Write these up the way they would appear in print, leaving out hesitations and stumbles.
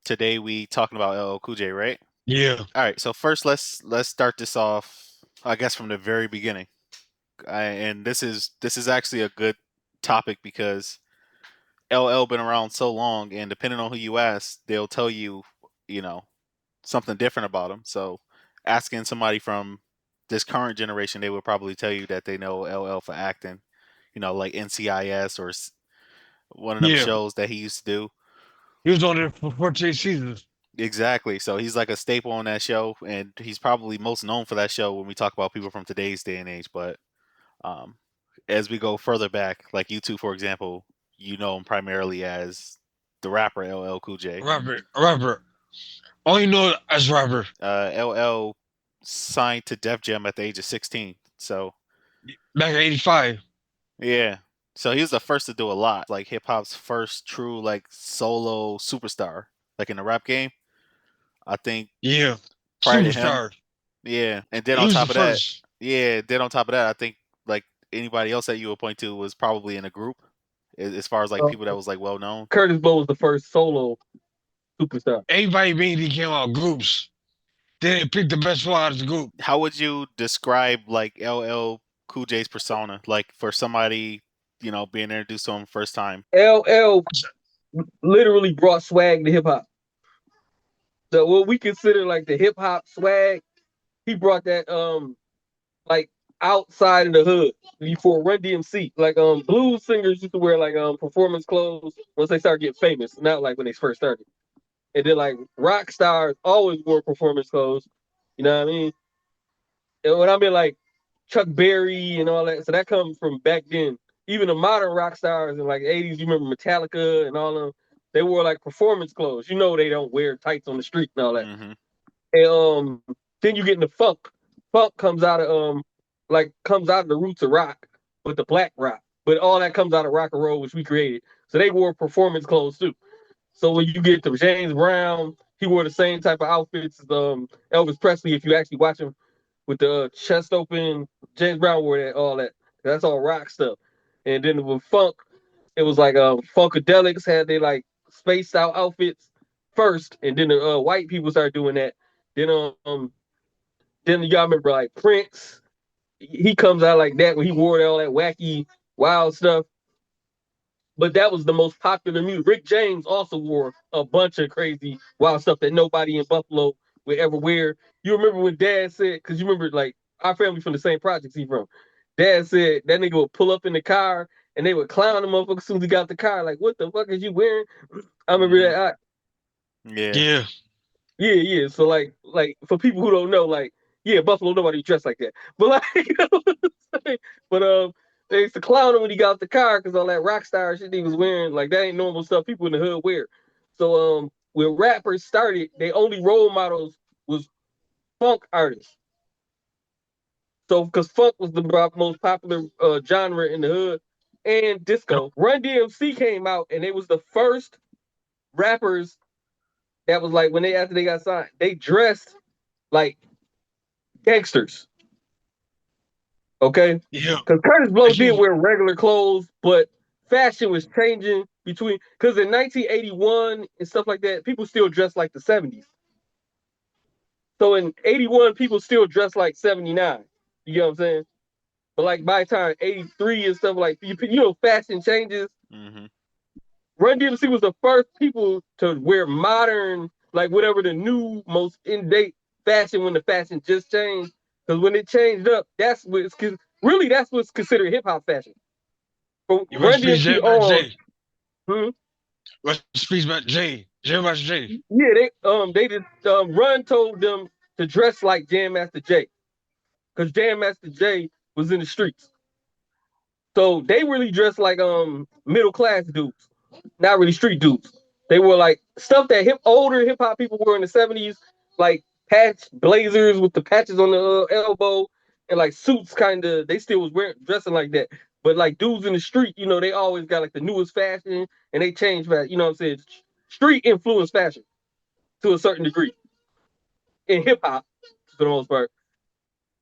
Today we talking about LL Cool J, right? Yeah, All right. So first, let's start this off. I guess from the very beginning. And this is actually a good topic because LL been around so long, and depending on who you ask, they'll tell you, you know, something different about him. So asking somebody from this current generation, they would probably tell you that they know LL for acting, like NCIS or one of them yeah. shows that he used to do. He was on there for 14 seasons. Exactly. So he's like a staple on that show, and he's probably most known for that show when we talk about people from today's day and age. But um, as we go further back, like you two, for example, you know him primarily as the rapper LL Cool J. Robert. Only know as Robert. LL signed to Def Jam at the age of 16. So Back in 85. yeah. So he was the first to do a lot, like hip hop's first true like solo superstar, like in the rap game. I think Yeah. prior to him, Superstar. yeah, and then He on was the top of that, first. yeah, then on top of that, I think like anybody else that you would point to was probably in a group, as far as like Uh, people that was like well known. Curtis Blow was the first solo superstar. Everybody mainly came out groups. Then they picked the best one out of the group. How would you describe like LL Cool J's persona, like for somebody being introduced to him first time? LL literally brought swag to hip hop. So what we consider like the hip hop swag, he brought that like outside of the hood before Run DMC. Like blues singers used to wear like performance clothes once they started getting famous, not like when they first started. And then like rock stars always wore performance clothes. You know what I mean? And when I mean like Chuck Berry and all that, so that comes from back then. Even the modern rock stars in like '80s, you remember Metallica and all of them, they wore like performance clothes. You know they don't wear tights on the street and all that. Hmm. And then you get into funk. Funk comes out of the roots of rock with the black rock. But all that comes out of rock and roll, which we created. So they wore performance clothes too. So when you get to James Brown, he wore the same type of outfits as Elvis Presley. If you actually watch him with the chest open, James Brown wore that all that. That's all rock stuff. And then with funk, it was like Funkadelics had they like spaced out outfits first, and then the white people started doing that. Then then you gotta remember like Prince, he comes out like that when he wore all that wacky wild stuff. But that was the most popular music. Rick James also wore a bunch of crazy wild stuff that nobody in Buffalo would ever wear. You remember when Dad said, because you remember like our family from the same projects he from. Dad said that nigga would pull up in the car and they would clown him up as soon as he got out the car. Like, what the fuck is you wearing? I remember Hmm. that. Yeah. Yeah. Yeah, yeah. So like for people who don't know, like, yeah, Buffalo nobody dressed like that. But like, you know what I'm saying? But they used to clown him when he got out the car because all that rock star shit he was wearing, like that ain't normal stuff people in the hood wear. So when rappers started, they only role models was funk artists. So because funk was the most popular genre in the hood and disco. Run DMC came out and it was the first rappers that was like when they after they got signed, they dressed like gangsters. Okay, Yeah. because Curtis Blow Like he did was, wear regular clothes, but fashion was changing between because in 1981 and stuff like that, people still dress like the 70s. So in 81, people still dress like 79. You know what I'm saying? But like by the time 83 and stuff like fashion changes. Hmm. Run DMC was the first people to wear modern, like whatever the new most in date fashion when the fashion just changed. Because when it changed up, really that's what's considered hip hop fashion. From you Run rest in peace, DMC J. Master on, J. hmm, Rest in peace, Master J. J. Master J. yeah, they did Run told them to dress like Jam Master Jay because Jam Master Jay was in the streets. So they really dressed like middle class dudes, not really street dudes. They were like stuff that older hip hop people were in the '70s, like patch blazers with the patches on the elbow and like suits. Kind of, they still was wearing dressing like that. But like dudes in the street, they always got like the newest fashion and they change fashion. You know what I'm saying? Street influence fashion to a certain degree in hip hop for the most part.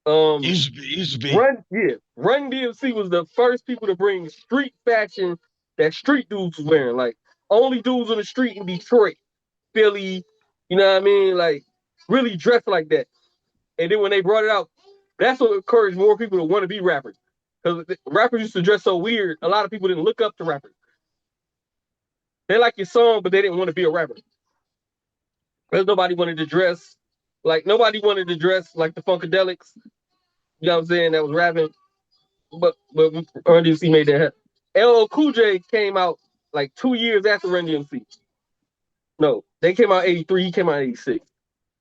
He Um, used to be. He used to be. Run DMC was the first people to bring street fashion that street dudes was wearing. Like only dudes on the street in Detroit Philly, you know what I mean? Like really dressed like that. And then when they brought it out, that's what encouraged more people to want to be rappers. Because rappers used to dress so weird, a lot of people didn't look up to rappers. They like your song, but they didn't want to be a rapper. Because nobody wanted to dress like the Funkadelics. You know what I'm saying? That was rapping. But Run DMC made that happen. LL Cool J came out like 2 years after Run DMC. No, they came out 83. He came out 86.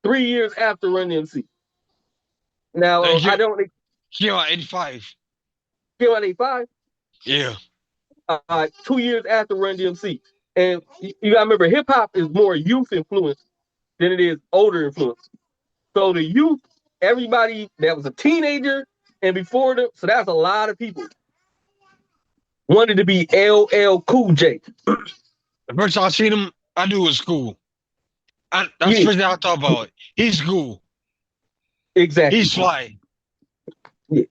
3 years after Run DMC. Now Like I don't he on 85. came out 85. Yeah, 2 years after Run DMC. And you gotta remember, hip hop is more youth influence than it is older influence. So the youth, everybody that was a teenager and before them, so that's a lot of people wanted to be LL Cool J. the first time I seen him, I knew it was cool. That's the Yeah, first thing I thought about. He's cool. exactly. He's fly. Yeah,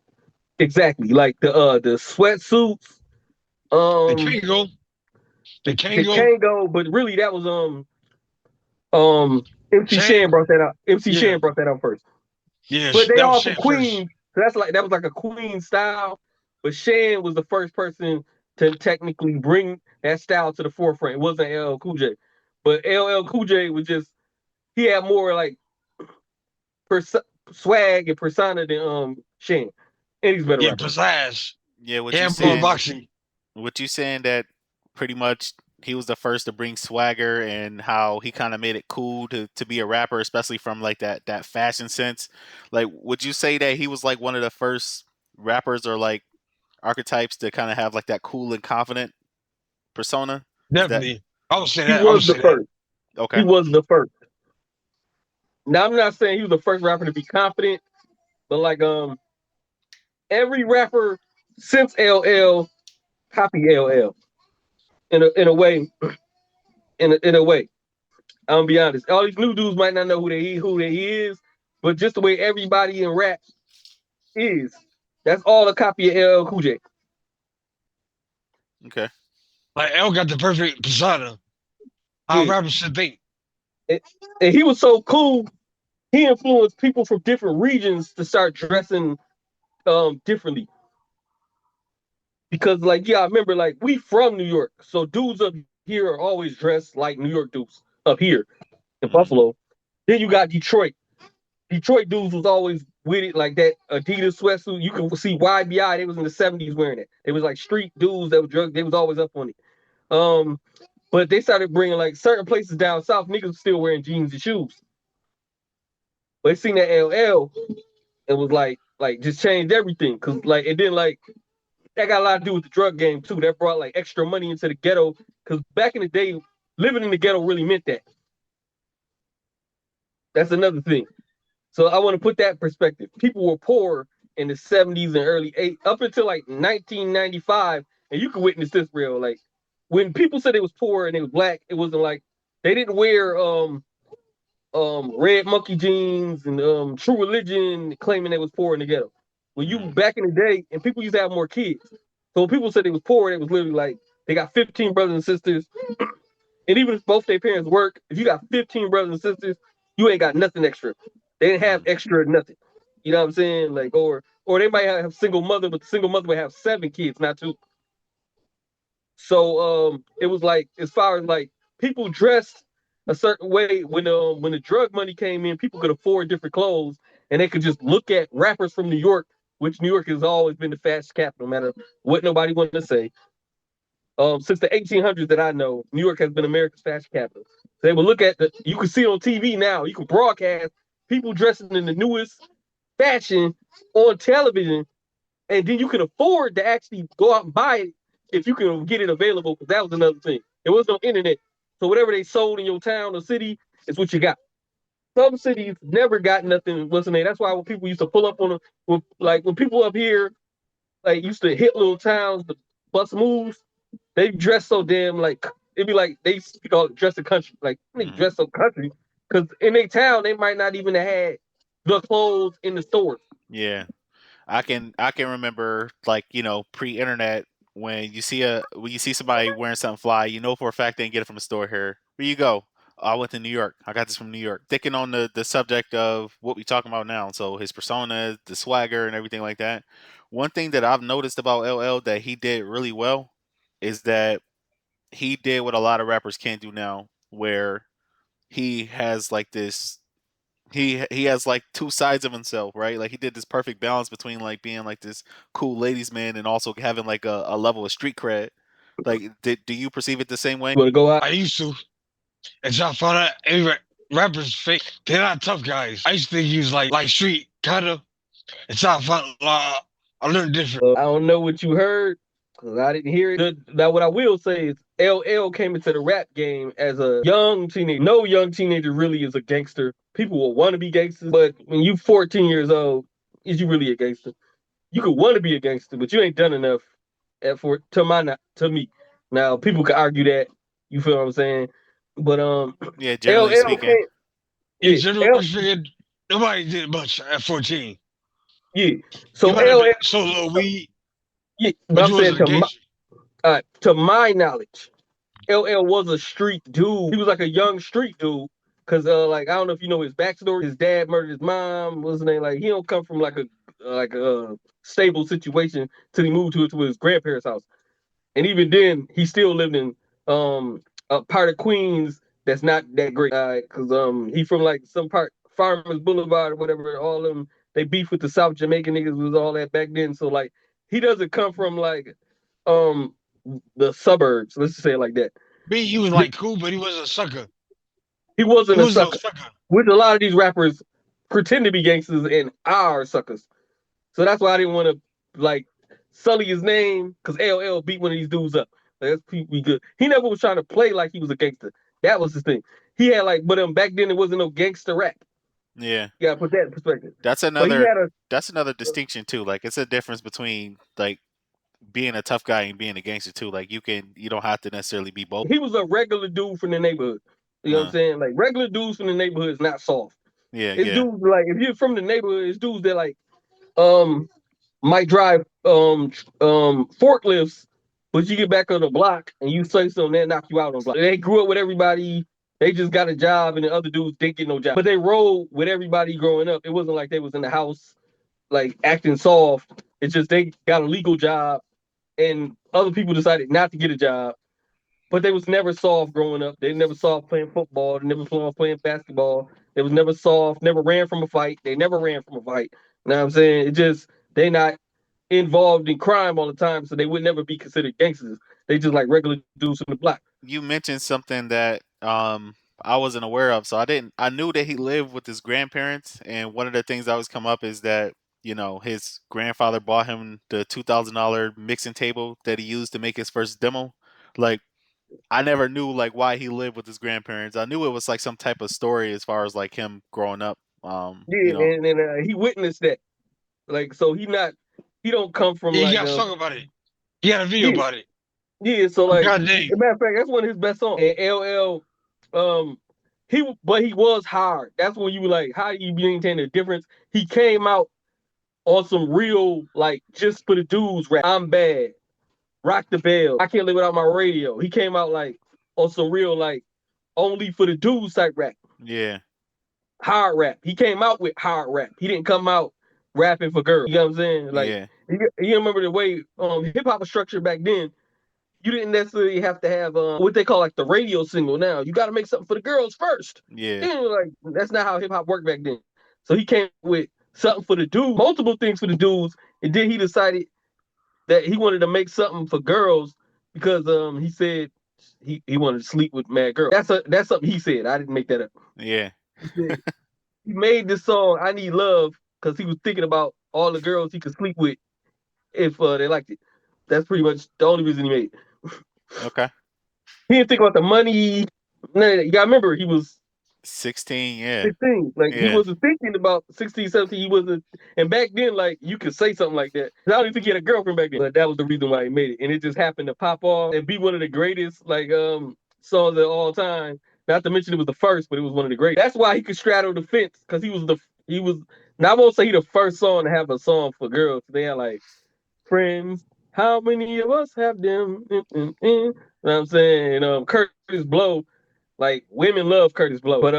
exactly. Like the sweatsuits, The um, Kango, the the Kango, Kango, but really that was MC Shan Shane. brought that out. MC Yeah, Shan brought that out first. yeah, But they that was all from Shane first. Queens. So that was like a Queen style. But Shan was the first person to technically bring that style to the forefront. It wasn't LL Cool J. But LL Cool J was just he had more like swag and persona than Shan. And he's a better Yeah, rapper. pizzazz. Yeah, He what you had more saying? boxing. What you saying that pretty much he was the first to bring swagger and how he kind of made it cool to be a rapper, especially from like that fashion sense. Like, would you say that he was like one of the first rappers or like archetypes to kind of have like that cool and confident persona? Is that Definitely. I would say He that. I would was the say that. first. He okay? was the first. Now I'm not saying he was the first rapper to be confident, but like every rapper since LL copy LL in a way in a way. I'm gonna be honest. All these new dudes might not know who they is, but just the way everybody in rap is, that's all a copy of LL Cool J. Okay. Like L got the perfect persona. How Yeah, rappers should think. and, and he was so cool. He influenced people from different regions to start dressing differently. Because like yeah, I remember like we from New York, so dudes up here are always dressed like New York dudes up here in Hmm. Buffalo. Then you got Detroit. Detroit dudes was always with it, like that Adidas sweatsuit. You can see YBI, they was in the 70s wearing it. They was like street dudes that were drug, they was always up on it. Um, but they started bringing like certain places down south, niggas was still wearing jeans and shoes. But they seen that LL, it was like just changed everything. Cause like it didn't like that got a lot to do with the drug game too. That brought like extra money into the ghetto. Cause back in the day, living in the ghetto really meant that. That's another thing. So I want to put that perspective. People were poor in the 70s and early eight up until like 1995, and you can witness this real. Like when people said they was poor and they was black, it wasn't like they didn't wear red monkey jeans and true religion claiming they was poor in the ghetto. When you Hmm. back in the day and people used to have more kids. So when people said they was poor, they was literally like they got 15 brothers and sisters. And even if both their parents work, if you got 15 brothers and sisters, you ain't got nothing extra. They didn't have Hmm. extra nothing. You know what I'm saying? Like, or they might have single mother, but the single mother would have 7 kids, not two. So it was like as far as like people dressed a certain way when the drug money came in, people could afford different clothes and they could just look at rappers from New York, which New York has always been the fashion capital, no matter what nobody wanted to say. Since the 1800s that I know, New York has been America's fashion capital. So they will look at you can see it on TV now. You can broadcast people dressing in the newest fashion on television, and then you can afford to actually go out and buy it if you can get it available. Because that was another thing. There was no internet, so whatever they sold in your town or city is what you got. Some cities never got nothing. What's the name? That's why when people used to pull up on them, like when people up here like used to hit little towns, the bus moves, they dress so damn like it'd be like they call it dress a country. Like they Hmm. dress so country because in their town they might not even have had the clothes in the stores. Yeah. I can remember like pre-internet when you see somebody wearing something fly, you know for a fact they didn't get it from a store here. Where you go? I went to New York. I got this from New York. Thinking on the subject of what we talking about now, so his persona, the swagger, and everything like that. One thing that I've noticed about LL that he did really well is that he did what a lot of rappers can't do now, where he has like this. He has like two sides of himself, right? Like he did this perfect balance between like being like this cool ladies man and also having like a level of street cred. Like, do you perceive it the same way? Want to go out? I used to, until I found out every rapper's fake. They're not tough guys. I used to think he was like street kind of. Until I found I learned different. I don't know what you heard because I didn't hear it. Now, what I will say is LL came into the rap game as a young teenager. No young teenager really is a gangster. People will want to be gangsters, but when you 14 years old, is you really a gangster? You could want to be a gangster, but you ain't done enough to me. Now, people could argue that. You feel what I'm saying? But Yeah, generally LL speaking. can't. In Yeah, general, figured nobody did much at 14. yeah. You So might have LL, been solo weed, yeah. But but I'm you saying wasn't a gangster. to my knowledge, LL was a street dude. He was like a young street dude. Cause like I don't know if you know his backstory. His dad murdered his mom. What's his name? Like he don't come from like a stable situation till he moved to his grandparents' house. And even then, he still lived in a part of Queens that's not that great. Cause he from like some part Farmers Boulevard or whatever. All of them they beef with the South Jamaican niggas was all that back then. So like he doesn't come from like um the suburbs. Let's just say it like that. Me, he was like cool, but he wasn't a sucker. He He wasn't a was no sucker. sucker. Which a lot of these rappers pretend to be gangsters and are suckers. So that's why I didn't want to like sully his name because LL beat one of these dudes up. Like, that's pretty good. He never was trying to play like he was a gangster. That was his thing. He had like, but back then it wasn't no gangster rap. Yeah, You gotta put that in perspective. that's But he another had a that's another distinction too. Like it's a difference between like being a tough guy and being a gangster too. Like you don't have to necessarily be both. he was a regular dude from the neighborhood. You know what I'm Uh, saying? Like regular dudes from the neighborhood is not soft. yeah, It's yeah, dudes like if you're from the neighborhood, it's dudes that like um might drive forklifts, but you get back on the block and you say something, they knock you out on the block. They grew up with everybody. They just got a job, and the other dudes didn't get no job. But they rolled with everybody growing up. It wasn't like they was in the house like acting soft. It's just they got a legal job, and other people decided not to get a job. But they was never soft growing up. They never soft playing football. They never soft playing basketball. They was never soft. Never ran from a fight. They never ran from a fight. You know what I'm saying? It just they not involved in crime all the time, so they would never be considered gangsters. They just like regular dudes from the block. you mentioned something that I wasn't aware of. So I knew that he lived with his grandparents, and one of the things that always come up is that his grandfather bought him the $2,000 mixing table that he used to make his first demo. Like I never knew like why he lived with his grandparents. I knew it was like some type of story as far as like him growing up. Yeah, and he witnessed that. Like, so he don't come from Yeah, he like got a song about it. He had a video yeah, about it. yeah. So I like, forgot as the name. a matter of fact, that's one of his best songs. And LL, but he was hard. That's when you were like, how do you maintain the difference? He came out on some real like just for the dudes rap. I'm bad. Rock the bell. I can't live without my radio. He came out like on some real like only for the dudes type rap. yeah, Hard rap. He came out with hard rap. He didn't come out rapping for girls. You know what I'm saying? Like yeah, you remember the way hip hop was structured back then. You didn't necessarily have to have what they call like the radio single. Now you got to make something for the girls first. yeah, Then like that's not how hip hop worked back then. So he came with something for the dudes, multiple things for the dudes, and then he decided that he wanted to make something for girls because he said he wanted to sleep with mad girls. That's something he said. I didn't make that up. yeah. He said he made this song "I Need Love" because he was thinking about all the girls he could sleep with if they liked it. That's pretty much the only reason he made it. Okay. He didn't think about the money. Nah, you gotta remember he was 16. Yeah, 16. Like he yeah, wasn't thinking about 16, 17. He wasn't. And back then, like you could say something like that. I don't even think he had a girlfriend back then. But that was the reason why he made it. And it just happened to pop off and be one of the greatest like songs of all time. Not to mention it was the first, but it was one of the greatest. That's why he could straddle the fence because he was. Now I won't say he the first song to have a song for girls. They had like friends. How many of us have them? You know what I'm saying? Curtis Blow Like women love Curtis Blow, but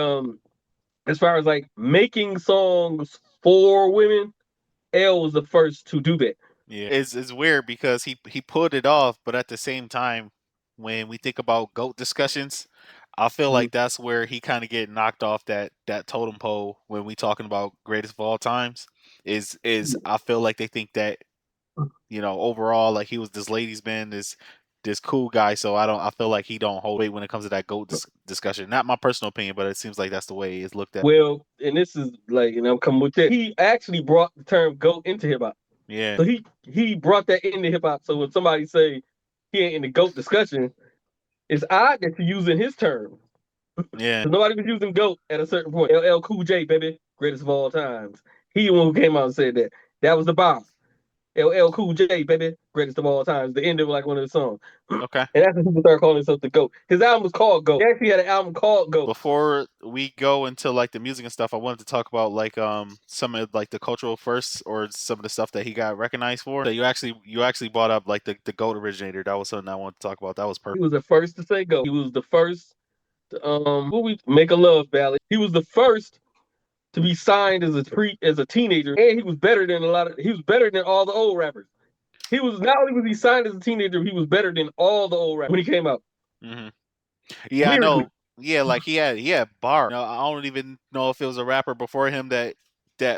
as far as like making songs for women, L was the first to do that. Yeah, it's weird because he pulled it off, but at the same time, when we think about goat discussions, I feel Mhm. like that's where he kind of get knocked off that totem pole when we talking about greatest of all times. Is I feel like they think that overall like he was this ladies man, this cool guy. So I feel like he don't hold weight when it comes to that goat discussion. Not my personal opinion, but it seems like that's the way it's looked at. Well, and this is like, I'm coming with that. He actually brought the term "goat" into hip hop. Yeah, So he brought that into hip hop. So when somebody say he ain't in the GOAT discussion, it's odd that you're using his term. yeah. Because nobody was using GOAT at a certain point. LL Cool J, baby, greatest of all times. He the one who came out and said that. That was the bar. LL Cool J, baby, greatest of all times. The end of like one of the songs. Okay. And that's when people started calling himself the GOAT. His album was called GOAT. He actually had an album called GOAT. Before we go into like the music and stuff, I wanted to talk about like some of like the cultural firsts or some of the stuff that he got recognized for. That you actually brought up like the GOAT originator. That was something I wanted to talk about. That was He perfect. was the first to say GOAT. He was the first to what we make a love ballad. He was the first to be signed as a teenager, and he was better than he was better than all the old rappers. He was not only was he signed as a teenager, he was better than all the old rappers when he came out Hmm. Yeah, I lyrically. know. Yeah, like he had bar. I don't even know if it was a rapper before him that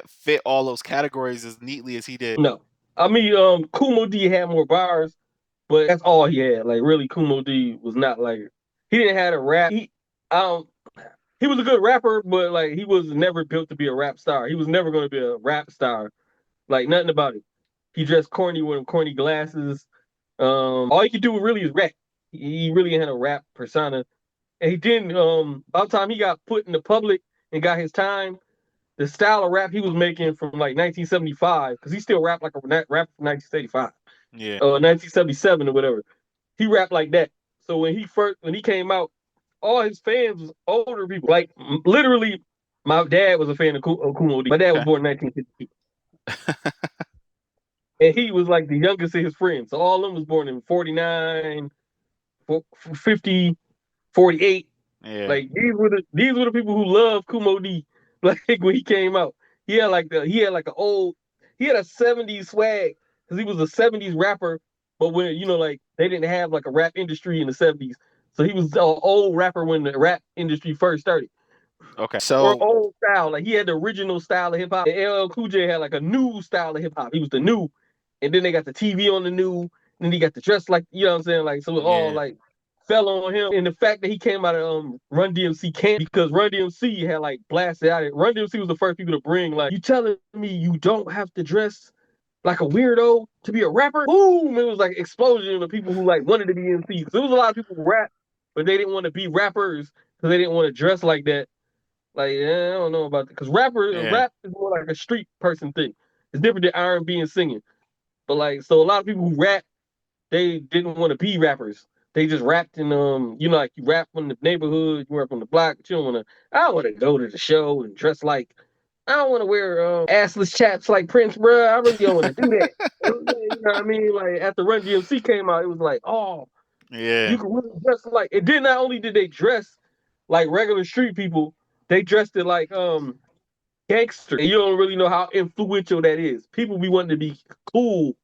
fit all those categories as neatly as he did. No, I mean, Kumo D had more bars, but that's all he had. Like really, Kumo D was not like he didn't have a rap. I don't. He was a good rapper, but like he was never built to be a rap star. He was never going to be a rap star. Like nothing about it. He dressed corny with corny glasses. All he could do really is rap. He really had a rap persona. And he didn't by the time he got put in the public and got his time, the style of rap he was making from like 1975, because he still rapped like a rap from 1975, Yeah. 1977 or whatever. He rapped like that. So when he came out, all his fans was older people. Like literally, my dad was a fan of Kumo D. My dad was Okay. born in 1952. And he was like the youngest of his friends. So all of them was born in 49, 50, 48. Yeah. Like these were the people who loved Kumo D. Like when he came out, he had a 70s swag because he was a 70s rapper. But when like they didn't have like a rap industry in the 70s, so he was an old rapper when the rap industry first started, Okay. or So old style. Like he had the original style of hip hop. And LL Cool J had like a new style of hip hop. He was the new, and then they got the TV on the new. Then he got the dress like what I'm saying. Like so it all yeah. like fell on him. And the fact that he came out of Run DMC camp because Run DMC had like blasted out. Run DMC was the first people to bring like you telling me you don't have to dress like a weirdo to be a rapper. Boom! It was like explosion of people who like wanted to be MCs. There was a lot of people who rap, but they didn't want to be rappers because they didn't want to dress like that. Like, I don't know about that because Yeah. rap is more like a street person thing. It's different than R&B and singing. But like, so a lot of people who rap, they didn't want to be rappers. They just rapped in like you rap from the neighborhood, you rap on the block, but you don't want to. I don't want to go to the show and dress like. I don't want to wear assless chaps like Prince, bro. I really don't want to do that. You know what I mean? Like after Run DMC came out, it was like, oh, you Yeah. can really dress like. It did not only did they dress like regular street people, they dressed it like gangster. And you don't really know how influential that is. People be wanting to be cool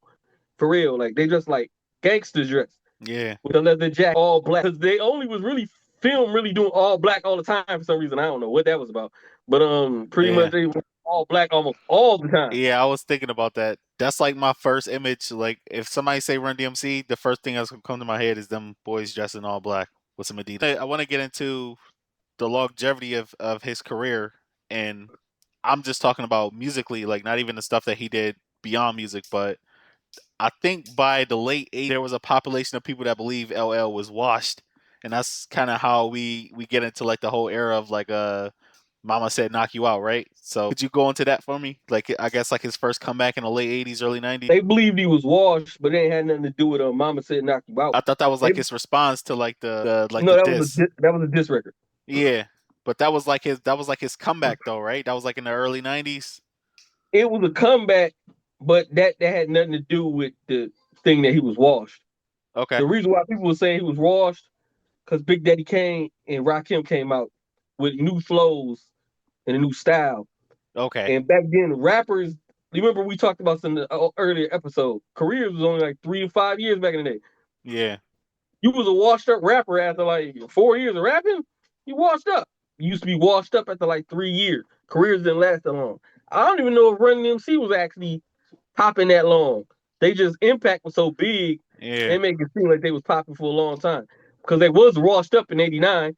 for real. Like they just like gangster dress Yeah. with a leather jacket, all black. Because they only was really film really doing all black all the time for some reason. I don't know what that was about. But pretty much Yeah. they were all black almost all the time. Yeah, I was thinking about that. That's like my first image. Like, if somebody say Run DMC, the first thing that's gonna come to my head is them boys dressed in all black with some Adidas. I want to get into the longevity of his career, and I'm just talking about musically, like not even the stuff that he did beyond music, but I think by the late '80s there was a population of people that believe LL was washed, and that's kind of how we get into like the whole era of like Mama Said Knock You Out, right? So could you go into that for me? Like I guess like his first comeback in the late '80s, early '90s. They believed he was washed, but it ain't had nothing to do with Mama Said Knock You Out. I thought that was They like his response to like the no, diss. that was a diss record. Yeah, but that was like his comeback though, right? That was like in the early '90s. It was a comeback, but that had nothing to do with the thing that he was washed. Okay. The reason why people were saying he was washed because Big Daddy Kane and Rakim came out with new flows and a new style. Okay. And back then, rappers, you remember we talked about some in the earlier episode, careers was only like 3 to 5 years back in the day. Yeah. You was a washed up rapper after like 4 years of rapping, you washed up. You used to be washed up after like 3 years. Careers didn't last that long. I don't even know if Run MC was actually popping that long. They just impact was so big, Yeah. they make it seem like they was popping for a long time. Because they was washed up in '89.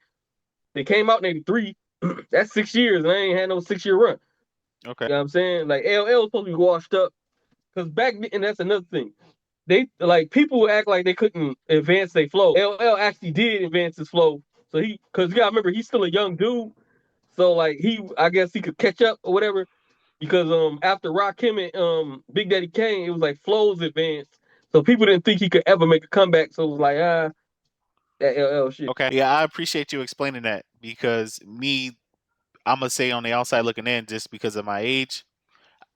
They came out in '83. That's 6 years, and they ain't had no 6 year run. Okay. You know what I'm saying? Like LL was supposed to be washed up. Because back then, and that's another thing. They like people act like they couldn't advance their flow. LL actually did advance his flow. So because you gotta remember, he's still a young dude. So like I guess he could catch up or whatever. Because after Rakim and Big Daddy Kane, it was like flows advanced. So people didn't think he could ever make a comeback. So it was like that LL shit. Okay. Yeah, I appreciate you explaining that because I'm gonna say on the outside looking in, just because of my age,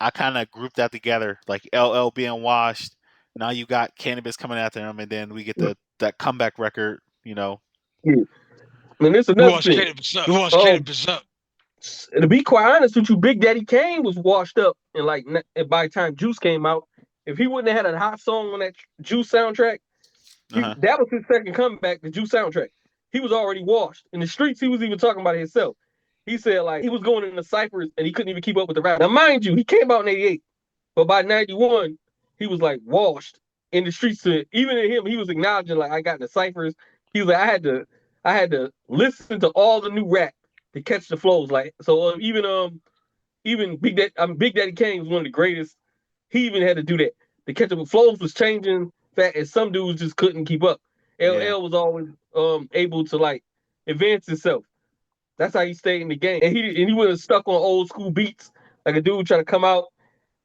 I kind of grouped that together, like LL being washed. Now you got Cannabis coming after him, and then we get the that comeback record. Yeah. And this is You another watch thing. cannabis up. You watch Um, cannabis up. to be quite honest with you, Big Daddy Kane was washed up, and like by the time Juice came out, if he wouldn't have had a hot song on that Juice soundtrack, Uh huh. that was his second comeback, the Juice soundtrack. He was already washed in the streets. He was even talking about it himself. He said like he was going in the ciphers and he couldn't even keep up with the rap. Now, mind you, he came out in '88, but by '91, he was like washed in the streets. Even in him, he was acknowledging like I got in the ciphers. He was like I had to listen to all the new rap to catch the flows. Like so, even Big Daddy Kane was one of the greatest. He even had to do that. The catch up with flows was changing fat, and some dudes just couldn't keep up. Yeah. LL was always able to like advance himself. That's how he stayed in the game, and he wasn't stuck on old school beats like a dude trying to come out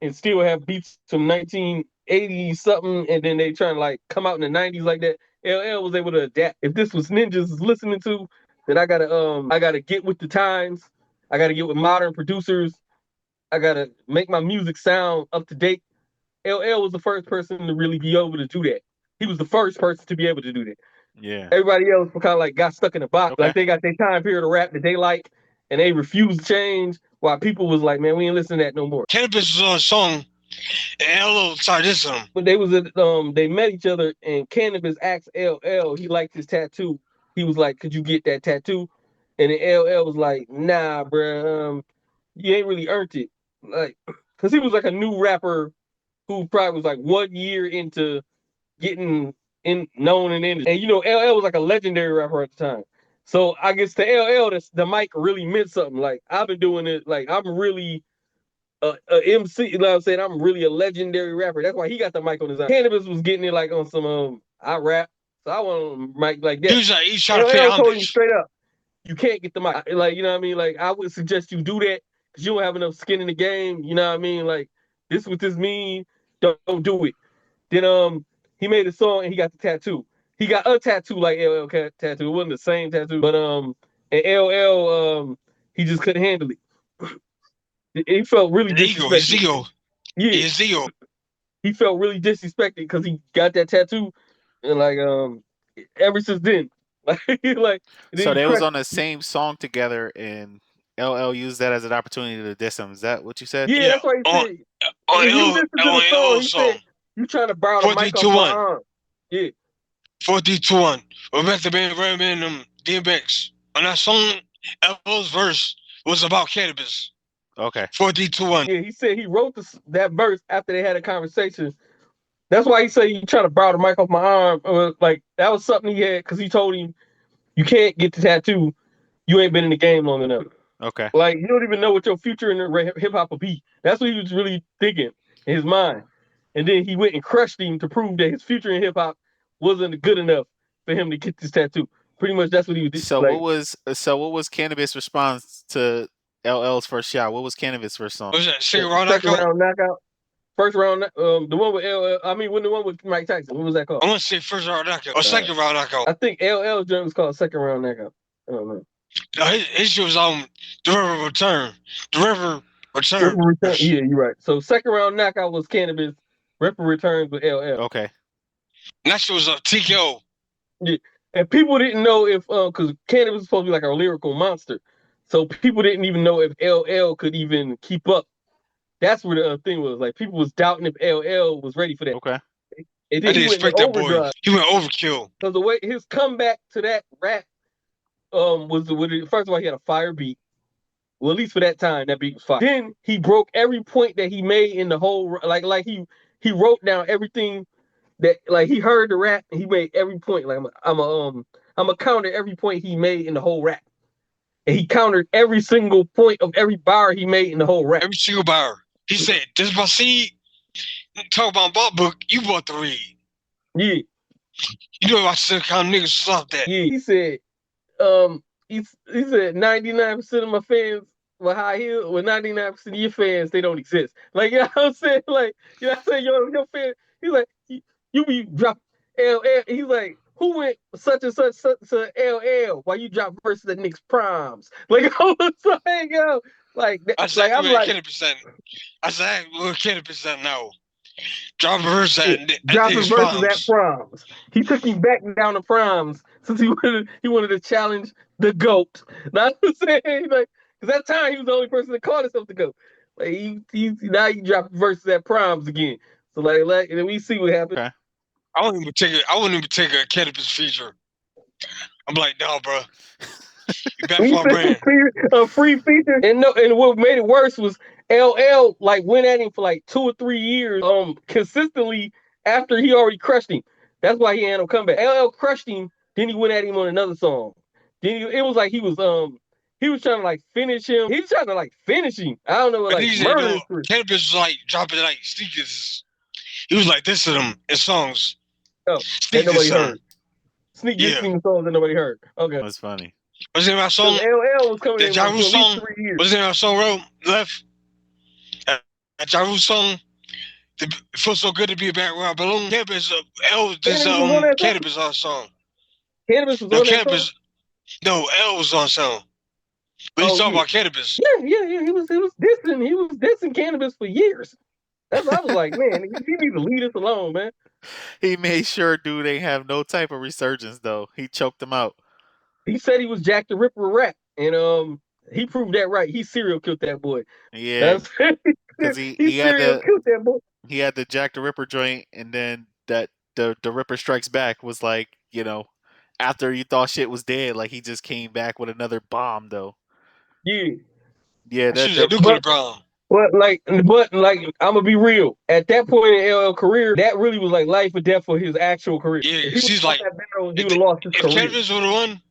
and still have beats from 1980 something, and then they trying to like come out in the '90s like that. LL was able to adapt. If this was ninjas listening to, then I gotta get with the times. I gotta get with modern producers. I gotta make my music sound up to date. LL was the first person to really be able to do that. He was the first person to be able to do that. Yeah. Everybody else kind of like got stuck in a box. Okay. Like they got their time period of rap that they like, and they refused to change. While people was like, man, we ain't listening to that no more. Cannabis was on a song, and LL tried this on him. But they met each other, and Cannabis asked LL, he liked his tattoo. He was like, could you get that tattoo? And then LL was like, nah, bro, you ain't really earned it. Like, cause he was like a new rapper who probably was like 1 year into getting in known in the industry. And LL was like a legendary rapper at the time. So I guess to LL, the mic really meant something. Like I've been doing it. Like I'm really a MC. You know what I'm saying? I'm really a legendary rapper. That's why he got the mic on his arm. Cannabis was getting it like on some I rap. So I want a mic like that. He's trying to pay LL told him homage. straight up, you can't get the mic. Like, you know what I mean? Like, I would suggest you do that because you don't have enough skin in the game. You know what I mean? Like, this what this mean. Don't do it. Then he made a song and he got the tattoo. He got a tattoo like LL tattoo. It wasn't the same tattoo, but and LL he just couldn't handle it. He felt really His disrespected. ego. Yeah, His ego. he felt really disrespected because he got that tattoo, and like ever since then, like then So he they was crushed. on the same song together, and LL used that as an opportunity to diss him. Is that what you said? Yeah, Yeah, that's why he on said on when he L listened to on the song, LL he said, song. "You trying to borrow the Four three mic off two my one. arm?" Yeah, 4-3-2-1. Rebecca Band Redman them DMX. On that song, LL's verse was about cannabis. Okay. 4-3-2-1. yeah. He said he wrote that verse after they had a conversation. That's why he said you trying to borrow the mic off my arm. Like that was something he had because he told him you can't get the tattoo. You ain't been in the game long enough. Okay. Like you don't even know what your future in the hip hop will be. That's what he was really thinking in his mind. And then he went and crushed him to prove that his future in hip hop wasn't good enough for him to get this tattoo. Pretty much that's what he was So like. what was Cannabis' response to LL's first shot? What was Cannabis' first song? What was that? Second round Second knockout? round knockout. First round, the one with LL. I mean, when the one with Mike Tyson. What was that called? I want to say first round knockout. Or second round knockout. I think LL joint was called second round knockout. I don't know. His shit was on The River Return. The River Return. Yeah, you're right. So second round knockout was Cannabis. Ripper returns with LL. Okay. And that shit was a TKO. Yeah. And people didn't know if because Cannabis was supposed to be like a lyrical monster, so people didn't even know if LL could even keep up. That's where the thing was. Like people was doubting if LL was ready for that. Okay. And I then he didn't went into expect that boy. overdrive He went overkill. because the way his comeback to that rap was first of all he had a fire beat. Well, at least for that time, that beat was fire. Then he broke every point that he made in the whole like he wrote down everything that like he heard the rap and he made every point. Like I'm a counter every point he made in the whole rap. And he countered every single point of every bar he made in the whole rap. Every single bar. He said, "This is my seed. Talk about bought book. You bought the read. Yeah, You know I said kind of niggas stop that." yeah. He said, um, he said 99% of my fans were high heels. Well, 99% of your fans they don't exist. Like you know what I'm saying? Like you know what I'm saying? Your fan. He's like you be drop LL. He's like who went such and such to LL while you drop verses at Nick's Primes? Like I was like yo, I said, like "You I'm at like. 10%." I said, "We're 10% now." Drop a verse Yeah, at dropping niggas' verses at proms. proms. He took him back down to proms since he wanted to challenge the goat. Not to say like because that time he was the only person that called himself the goat. Like he now he dropping verses at proms again. So and then we see what happens. Okay. I wouldn't even take a cannabis feature. I'm like, no, bro. You back He for my said brand. a free feature, and no, and what made it worse was LL like went at him for like 2 or 3 years, consistently after he already crushed him. That's why he had no comeback. LL crushed him, then he went at him on another song. It was like he was trying to like finish him. He was trying to like finish him. I don't know, But like niggas didn't murder know his career. cannabis was like dropping like sneakers. He was like this to them in songs. Oh, that Sneak this nobody son. heard. Sneak Yeah. dissing songs that nobody heard. Okay, That's funny. What's the name of my because song? LL was coming That in Ja like Rule for at least song? 3 years. What's the name of my song, Road? Left? That Ja Rule song? It feels so good to be back where I belong. Cannabis, L, this Cannabis was on that song. cannabis on song. Cannabis was No, on that song. cannabis, no, L was on song. But he's Oh talking yeah. about cannabis. Yeah. He was dissing Cannabis for years. That's what I was like, man, you need to leave us alone, man. He made sure dude ain't have no type of resurgence though. He choked him out. He said he was Jack the Ripper rap, and he proved that right. He serial killed that boy. Yeah, That's because he he had serial the killed that boy. Jack the Ripper joint, and then that the Ripper Strikes Back was like, after you thought shit was dead, like he just came back with another bomb though. Yeah, Yeah, That shit that was a that nuclear but bomb. but I'm gonna be real. At that point in LL career, that really was like life or death for his actual career. Yeah, If he would she's have lost like, that battle, he if, would have lost his if career. cannabis would have won,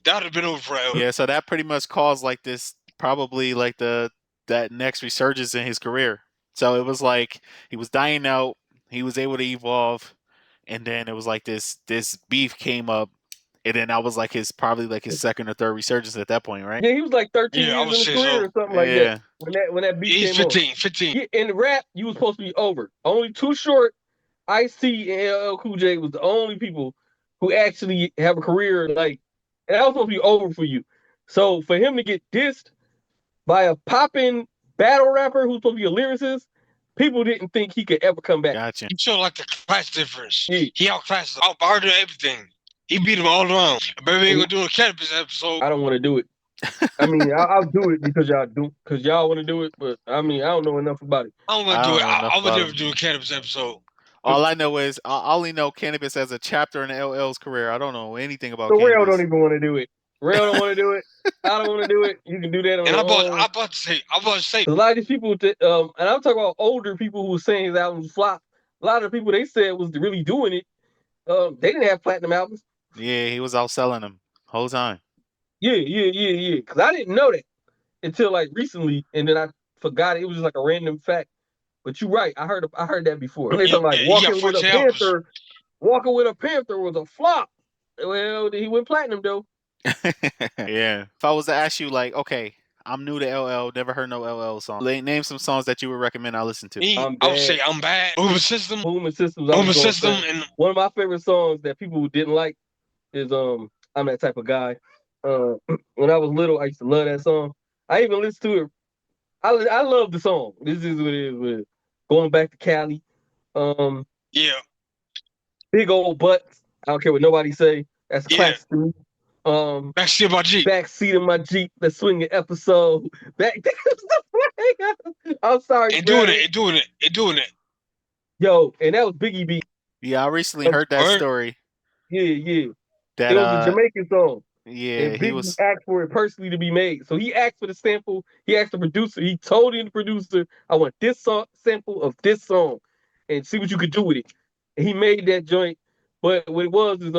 that would have been over forever. yeah, so that pretty much caused like this probably like the that next resurgence in his career. So it was like he was dying out, he was able to evolve, and then it was like this beef came up, and then that was like his probably like his second or third resurgence at that point, right? Yeah, he was like 13 Yeah, I years would in his say career so. or something like that Yeah, when that beef He's came on. 15. Yeah, in the rap, you was supposed to be over. Only Too Short, Ice-T, and LL Cool J was the only people who actually have a career like, and that was supposed to be over for you. So for him to get dissed by a popping battle rapper who's supposed to be a lyricist, people didn't think he could ever come back. gotcha. He showed like the class difference. Yeah, He outclassed them, outbarred everything. He beat them all around. Baby ain't gonna do a cannabis episode. I don't want to do it. I mean, I'll do it because y'all want to do it, but I mean, I don't know enough about it. I don't want I to do don't it. know enough I would about never him. do a cannabis episode. All I know is I only know cannabis as a chapter in LL's career. I don't know anything about So Rail don't cannabis. even want to do it. Rail don't want to do it. I don't want to do it. You can do that on And your own. I about to say, A lot of these people, and I'm talking about older people who were saying his albums flop. A lot of the people they said was really doing it. They didn't have platinum albums. Yeah, he was outselling them whole time. Yeah. Because I didn't know that until like recently, and then I forgot it. It was just like a random fact. But you're right. I heard that before. They yeah, talking like he got 14 albums. Walking with a Panther was a flop. Well, he went platinum though. Yeah. If I was to ask you, like, okay, I'm new to LL, never heard no LL song. Name some songs that you would recommend I listen to. Me, I'm I would bad. say I'm bad. Moving system, Human Systems. I was going to say and one of my favorite songs that people didn't like is I'm that type of guy. Uh, when I was little, I used to love that song. I even listened to it. I love the song. This is what it is. With going back to Cali. Um, yeah, big old butts. I don't care what nobody say. That's a Yeah. classic to me. Backseat of my Jeep. Backseat of my Jeep, the swinging episode. Back I'm sorry, And doing bro. it, and doing it, and doing it. Yo, and that was Biggie B. Yeah, I recently heard that Or story Yeah, yeah. It that was a Jamaican song. yeah, And he Biggie was asked for it personally to be made. So he asked for the sample. He asked the producer. He told the producer, I want this sample of this song and see what you could do with it. And he made that joint. But what it was is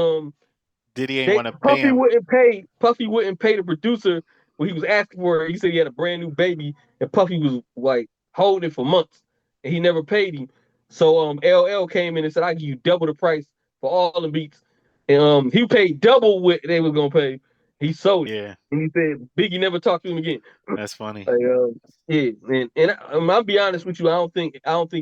Diddy ain't want to pay Puffy him. wouldn't pay the producer when he was asking for it. He said he had a brand new baby and Puffy was like holding it for months and he never paid him. So LL came in and said, I give you double the price for all the beats. And he paid double what they was gonna pay. He sold it. Yeah, And he said Biggie never talked to him again. that's funny. Like, yeah, and I'll be honest with you, I don't think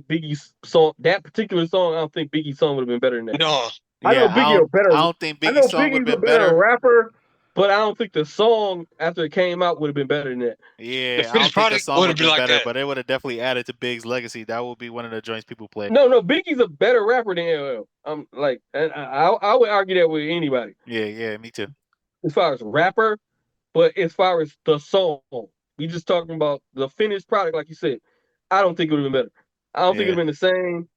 Biggie's song, that particular song, I don't think Biggie's song would have been better than that. no. I know Yeah, Biggie a better. I don't think I Biggie's know song would have Biggie's a been better better. rapper, but I don't think the song after it came out would have been better than that. The Yeah, I don't finished think the product song would wouldn't have be been like better, that. but it would have definitely added to Big's legacy. That would be one of the joints people play. No, Biggie's a better rapper than LL. I'm like, I would argue that with anybody Yeah, yeah, me too. as far as rapper, but as far as the song, we just talking about the finished product, like you said. I don't think it would have been better. I don't think it Yeah, would have been the same.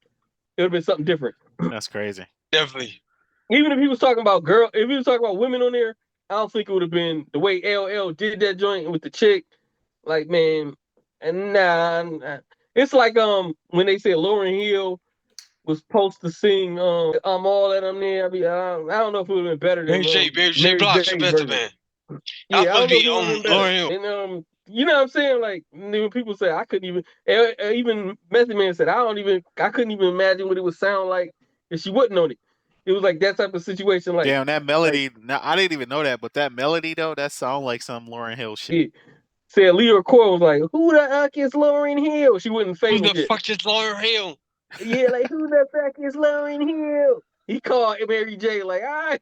It would have been something different. that's crazy. Definitely. Even if he was talking about if he was talking about women on there, I don't think it would have been the way LL did that joint with the chick. Like, man, and nah. It's like when they said Lauryn Hill was supposed to sing I'm all that I'm there. I don't know if it would have been better than Mary J. Mary Blige, the J's method version. man. I was Yeah, I supposed don't to know if be it would have on been better. Lauryn Hill. And you know what I'm saying? Like when people say I couldn't even Method Man said I couldn't even imagine what it would sound like if she wasn't on it. It was like that type of situation. Damn, that Like melody. Now, I didn't even know that, but that melody though, that sound like some Lauryn Hill shit. yeah. Said Leah Core was like, who the heck is Lauryn Hill? She wasn't Who famous the yet. fuck is Lauryn Hill? Yeah, like who the fuck is Lauryn Hill? He called Mary J. Like, I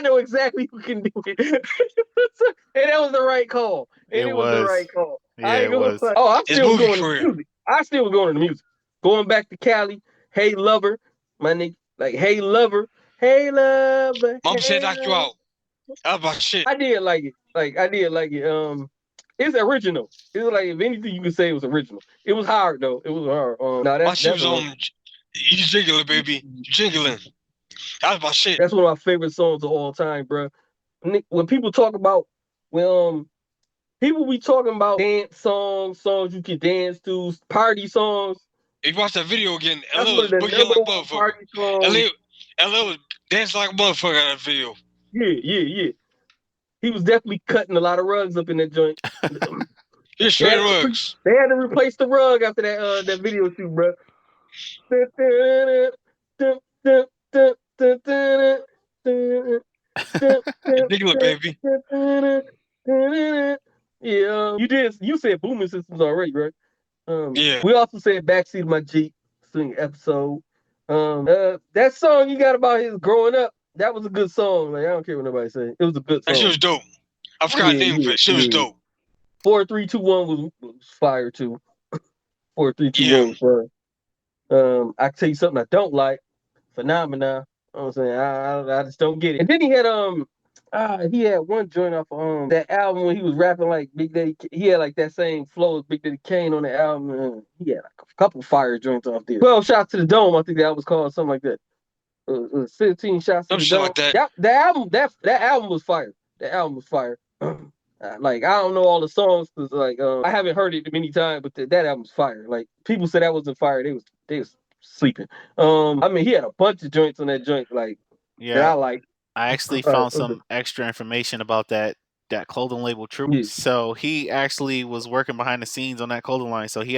know exactly who can do it. And that was the right call. It And it was the was. right call. Yeah, I ain't it gonna was. lie. Oh, I His still was movie going to the career. music. I still was going to the music. Going back to Cali, hey lover, my nigga, like hey lover, Mama said hey knock you lover. out. That about shit. I did like it. Like I did like it. It's original. It was like if anything you could say it was original. It was hard though. It was hard. No, My shit that's was on You Jiggling, baby. You Jiggling. That was my shit. that's one of my favorite songs of all time, bro. When people talk about when people be talking about dance songs you can dance to, party songs. If you watch that video again, That's LL one was of the booking number like a one motherfucker. party songs. LL was dancing like a motherfucker in that video. Yeah. He was definitely cutting a lot of rugs up in that joint. He was straight rugs. They had to replace the rug after that video shoot, bro. Jiggling, baby. Yeah, you said booming systems already, right? Yeah. We also said backseat of my Jeep swing episode. That song you got about his growing up, that was a good song. Like I don't care what nobody say, it was a good That shit song. was dope. I forgot the name of it. Shit was dope. 4-3-2-1 was fire too. 4-3-2-1 was fire. I can tell you something I don't like. Phenomena. You know what I'm saying I just don't get it. And then he had one joint off that album when he was rapping like Big Daddy. He had like that same flow as Big Daddy Kane on the album. He had like a couple fire joints off there. 12 shots to the dome. I think that was called something like that. 15 shots to the dome. Like that. That album was fire. That album was fire. Like I don't know all the songs because like I haven't heard it many times, but that album's fire. Like people said that wasn't fire, they was sleeping. I mean he had a bunch of joints on that joint like that I like. I actually found some extra information about that clothing label True. Yeah. So he actually was working behind the scenes on that clothing line. So he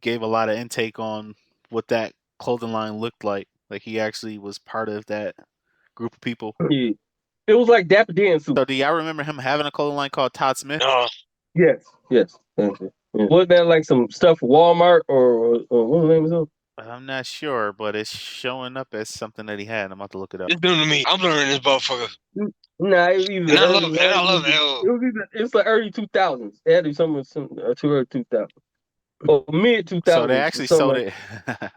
gave a lot of intake on what that clothing line looked like. Like he actually was part of that group of people. Yeah. It was like Dapper Dan suit. So do y'all remember him having a clothing line called Todd Smith? Yes. Yeah. Wasn't that like some stuff for Walmart or what was the name of it? I'm not sure, but it's showing up as something that he had. I'm about to look it up. It's new to me. I'm learning this motherfucker. Nah, it was either I love L. It's like early 2000s. It had to be somewhere to early 2000s. Or mid 2000s. So they actually sold like it.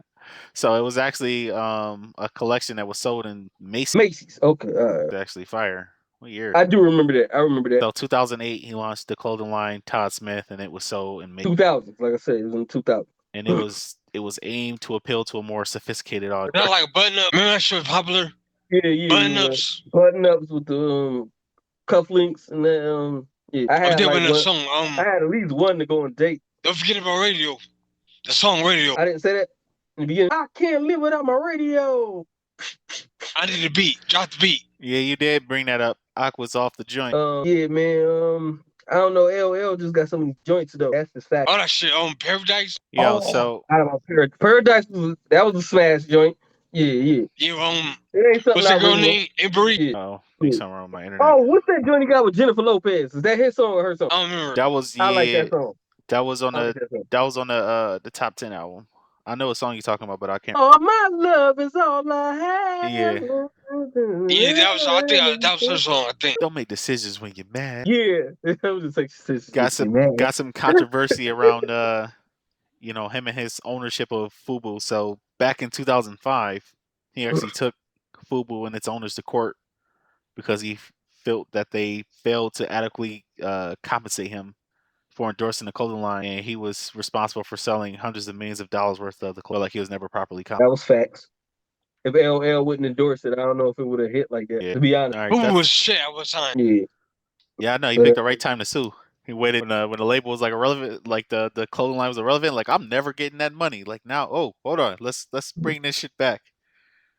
So it was actually a collection that was sold in Macy's. Macy's. Okay, Actually, fire. What year? I do remember that. I remember that. So 2008, he launched the clothing line Todd Smith, and it was sold in Macy's. 2000s, like I said, it was in 2000. And it was aimed to appeal to a more sophisticated audience. Not like a button up. Remember that shit was popular? Yeah. Button ups. Button ups with the cufflinks and then yeah. I had did like with the one, song. I had at least one to go on date. Don't forget about radio. The song radio. I didn't say that in the beginning. I can't live without my radio. I need the beat. Drop the beat. Yeah, you did bring that up. Aqua's off the joint. Yeah, man. I don't know. LL just got so many joints though. That's the fact. All that shit on Paradise. Yo, so Out of my Paradise that was a smash joint. Yeah. Yeah, It ain't something what's that I girl really name? Avery? Yeah. oh, something wrong with my internet. Oh, what's that joint he got with Jennifer Lopez? Is that his song or her song? I don't remember. That was I like that song. That was on I like the that song. that was on the top 10 album. I know what song you're talking about, but I can't. Oh, my love is all I have. Yeah. Yeah, that was. I think that was her song. I think. Don't make decisions when you're mad. Yeah, that was just like Got some controversy around him and his ownership of Fubu. So back in 2005, he actually took Fubu and its owners to court because he felt that they failed to adequately compensate him for endorsing the clothing line, and he was responsible for selling hundreds of millions of dollars worth of the clothes. Like he was never properly compensated. That was facts. If LL wouldn't endorse it, I don't know if it would have hit like that. Yeah. To be honest, All right, Who was shit at what time? Yeah, I know. He picked the right time to sue. He waited when the label was like irrelevant, like the clothing line was irrelevant. Like I'm never getting that money. Like now, oh, hold on, let's bring this shit back.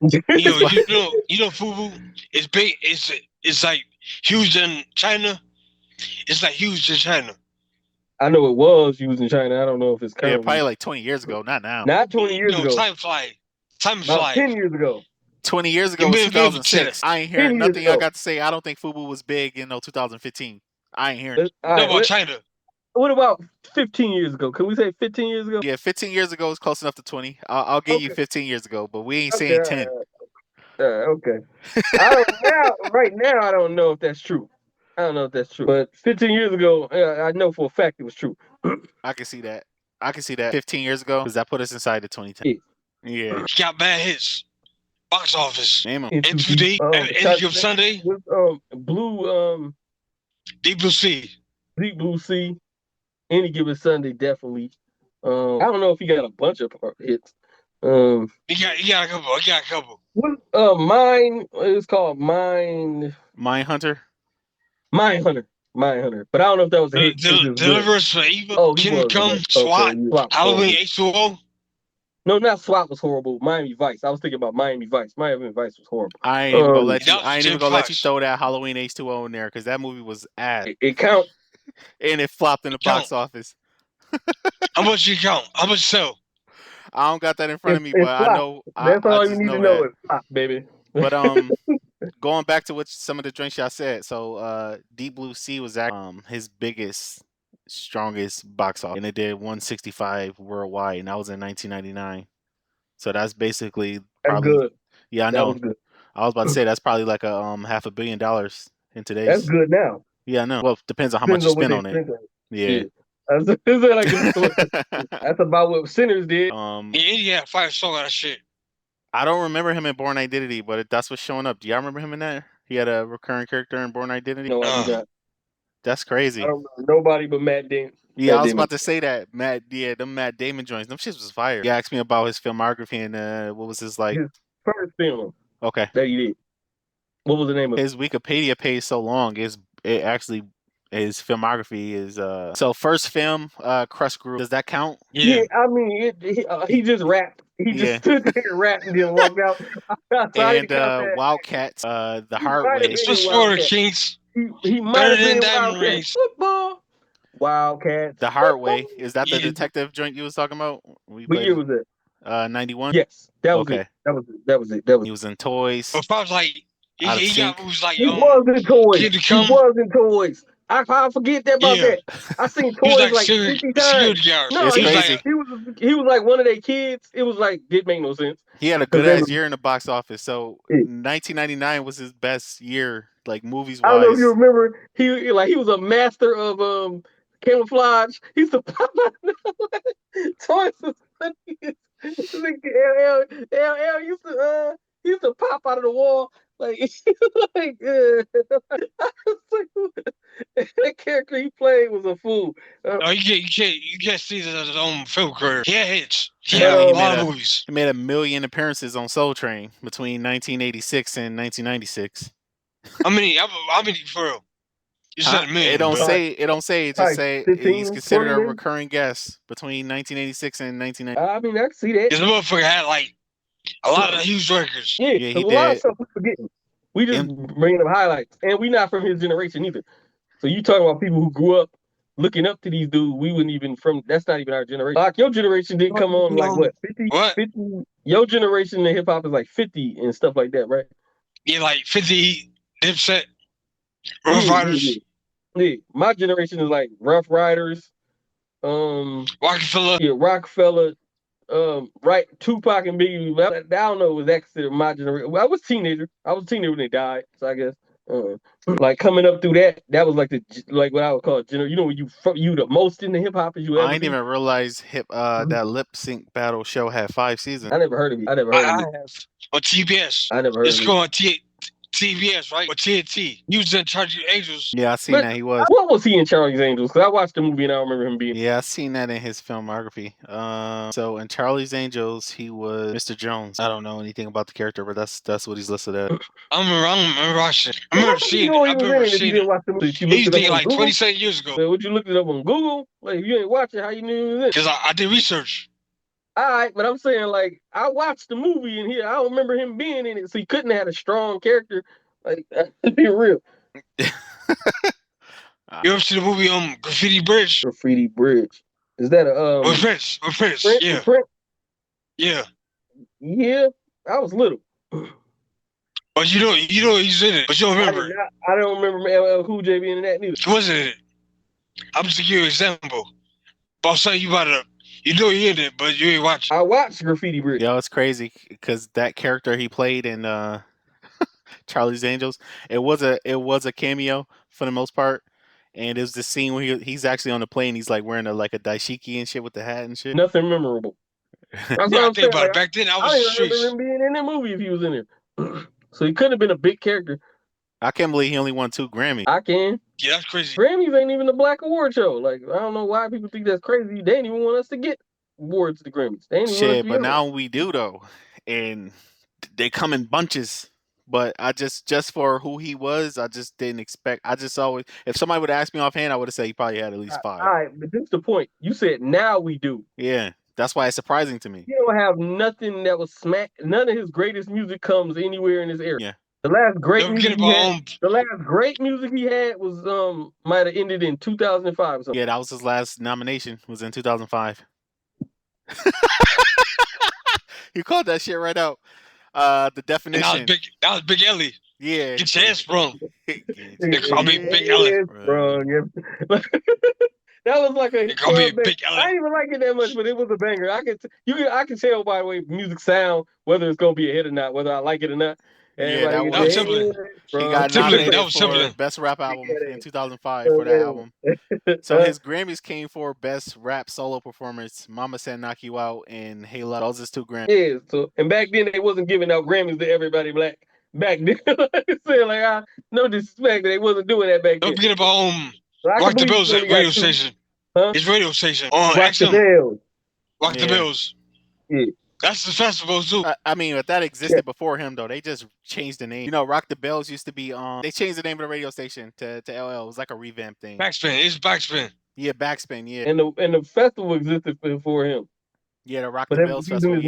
You know, Fubu is big. It's like huge in China. It's like huge in China. I know it was used in China. I don't know if it's currently. Yeah, probably like 20 years ago, not now. Not 20 years ago. Time fly. About 10 years ago. 20 years ago was 2006. I ain't hearing nothing I got to say. I don't think Fubu was big in 2015. I ain't hearing. Right, about China. What about 15 years ago? Can we say 15 years ago? Yeah, 15 years ago is close enough to 20. I'll give you 15 years ago, but we ain't saying 10. Okay. Right now, I don't know if that's true. I don't know if that's true. But 15 years ago, I know for a fact it was true. I can see that. 15 years ago, because that put us inside the 2010. Yeah. He got bad hits. Box office. Name him. N2D. Any Given Sunday. Blue. Deep Blue Sea. Deep Blue Sea. Any Given Sunday, definitely. I don't know if he got a bunch of hits. He got a couple. Mine. It's called Mine. Mindhunter. Mindhunter. But I don't know if that was a hit. Deliverance for Evil. Kingdom Come. SWAT. Halloween H2O. No, not SWAT was horrible. Miami Vice. I was thinking about Miami Vice. Miami Vice was horrible. I ain't even gonna let you throw that Halloween H2O in there because that movie was ass. It counts. And it flopped in the box office. How much you count? How much sell? I don't got that in front of me, but I know. That's all you need to know is flop, baby. But going back to what some of the drinks y'all said, so Deep Blue Sea was actually his biggest, strongest box office, and it did 165 worldwide, and that was in 1999. So that's basically probably good. Yeah, I know. I was about to say that's probably like a $500 million in today's. That's good now. Yeah, I know. Well, depends on how much you spend on it. Yeah. That's about what Sinners did. He had fire song on that shit. I don't remember him in Born Identity, but that's what's showing up. Do y'all remember him in that? He had a recurring character in Born Identity. No, I do not. That's crazy. I don't know nobody but Matt Damon. Yeah, I was about to say that. Them Matt Damon joints. Them shits was fire. He asked me about his filmography and what was his like. His first film. Okay. That he did. What was the name of it? His Wikipedia page so long. His filmography is so first film Crush Groove. Does that count? Yeah, I mean he just rapped. He just stood there and rapped and then walked out. And Wildcats, the Hard Way. It's just for the Kings. He might have been Wildcats. Football. Wildcats. The Hard Way. Is that the detective joint you was talking about? What year was it? 91. Yes, that was it. That was it. He was in Toys. But I was like, he was in Toys. I forget that about that. I seen Toys like 50 times. No, it's crazy. He was like one of their kids. It was like didn't make no sense. He had a good ass year in the box office. So 1999 was his best year, like movies wise. I don't know if you remember. He was a master of camouflage. He used to pop out. Toys was funny. LL used to pop out of the wall like like that character he played was a fool. No, you can't see this as his own film career. He had hits. He But had Hell, a lot of movies. he made 1,000,000 appearances on Soul Train between 1986 and 1996. How many for real? You said a It million, don't but say. It don't say. It just like say he's 15, considered 20 a maybe. recurring guest between 1986 and 1990. I mean, I can see that. this motherfucker had like a lot of huge records. Yeah, Yeah, he because a lot of did. stuff we forgetting. We just And bringing up highlights, and we not from his generation either. So you talking about people who grew up looking up to these dudes? We wouldn't even from. That's not even our generation. Like your generation didn't come on like what 50, What? 50. Your generation in hip hop is like 50 and stuff like that, right? Yeah, like 50 Dipset, Rough Riders, Yeah, my generation is like Rough Riders, Rockefeller. yeah, Rockefeller, right, Tupac and Biggie. I don't know, was that considered my generation? Well, I was a teenager. I was a teenager when they died, so I guess. Like coming up through that was like like what I would call general. You know, when you the most in the hip hop as you I ever didn't be. even realize that lip sync battle show had 5 seasons. I never heard of it. I have on TBS. I never heard It's of it. going TBS, right? Or TNT. He was in Charging Angels. Yeah, I seen But that he was. what was he in Charlie's Angels? Because I watched the movie and I don't remember him being. Yeah, I seen that in his filmography. So in Charlie's Angels, he was Mr. Jones. I don't know anything about the character, but that's what he's listed at. I remember watching it. I remember seeing it. I remember If you seeing didn't it. watch the movie, you He looked was it up thinking on like Google. 27 years ago. So would you look it up on Google? Like if you ain't watch it, how you knew it was in? Because I did research. All right, but I'm saying like I watched the movie and here I don't remember him being in it, so he couldn't have had a strong character. Like to be real. You ever see the movie Graffiti Bridge? Graffiti Bridge. Is that a With Prince? With Prince? Prince? Yeah. Prince? Yeah. Yeah, I was little. But you know he's in it, but you don't remember. I don't remember LL Cool J being in that neither. He wasn't in it. I'm just giving you an example. But I'm saying you know he in it, but you ain't watching. I watched Graffiti Bridge. Yo, it's crazy because that character he played in Charlie's Angels, it was a cameo for the most part. And it was the scene where he's actually on the plane. He's like wearing a dashiki and shit with the hat and shit. Nothing memorable. That's Yeah, what I I'm think saying. about it. Back then, I was I in the didn't remember streets. him being in that movie if he was in there. So he couldn't have been a big character. I can't believe he only won 2 Grammys. I can. Yeah, that's crazy. Grammys ain't even a black award show. Like I don't know why people think that's crazy. They didn't even want us to get awards to Grammys. They didn't even want us to Shit, be but on. now we do though, and they come in bunches. But I just for who he was, I just didn't expect. I just always, if somebody would ask me offhand, I would have said he probably had at least 5. All right, but this is the point. You said now we do. Yeah, that's why it's surprising to me. You don't have nothing that was smack. None of his greatest music comes anywhere in this era. Yeah. The last great Don't music forget he about had. The last great music he had was might have ended in 2005 or something. Yeah, that was his last nomination. Was in 2005. You called that shit right out. The and definition. that was Big Ellie. Yeah. Get your ass sprung. Get They call me Big Ellie. That was like a They call me club Big banger. Ellie. I didn't even like it that much, but it was a banger. I can tell by the way music sound whether it's gonna be a hit or not, whether I like it or not. Yeah, that was Timberland. He got Timberland, nominated that was for Timberland. Best Rap Album in 2005 for that album. So his Grammys came for Best Rap Solo Performance, Mama Said Knock You Out, and Hey Love. Those is 2 Grammys. Yeah, so and back then they wasn't giving out Grammys to everybody black. Back then, like no disrespect, they wasn't doing that back then. Don't forget about Rock the Bells radio station. Huh? His radio station on Rock the Bells. Rock the Bells. Yeah. That's the festival too. I mean, but that existed before him though. They just changed the name. You know, Rock the Bells used to be they changed the name of the radio station to LL. It was like a revamp thing. Backspin. It's Backspin. Yeah, Backspin. Yeah. And the festival existed before him. Yeah, the Rock the Bells festival.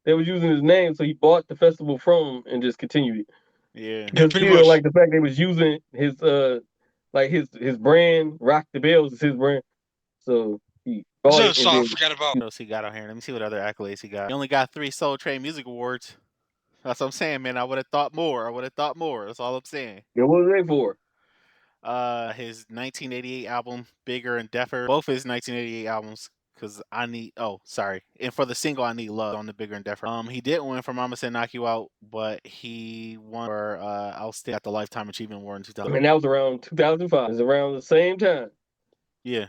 They was using his name, so he bought the festival from him and just continued it. Yeah. Because still, like the fact they was using his his brand, Rock the Bells is his brand. So he bought it. I forgot about. What else he got on here? Let me see what other accolades he got. He only got 3 Soul Train Music Awards. That's what I'm saying, man. I would have thought more. That's all I'm saying. Yeah, what was they for? His 1988 album, Bigger and Deafer. Both his 1988 albums. Because I need, and for the single I Need Love on the Bigger and Deafer. He didn't win for Mama Said Knock You Out, but he won for Outstanding at the Lifetime Achievement Award in 2000. And that was around 2005. It was around the same time. Yeah.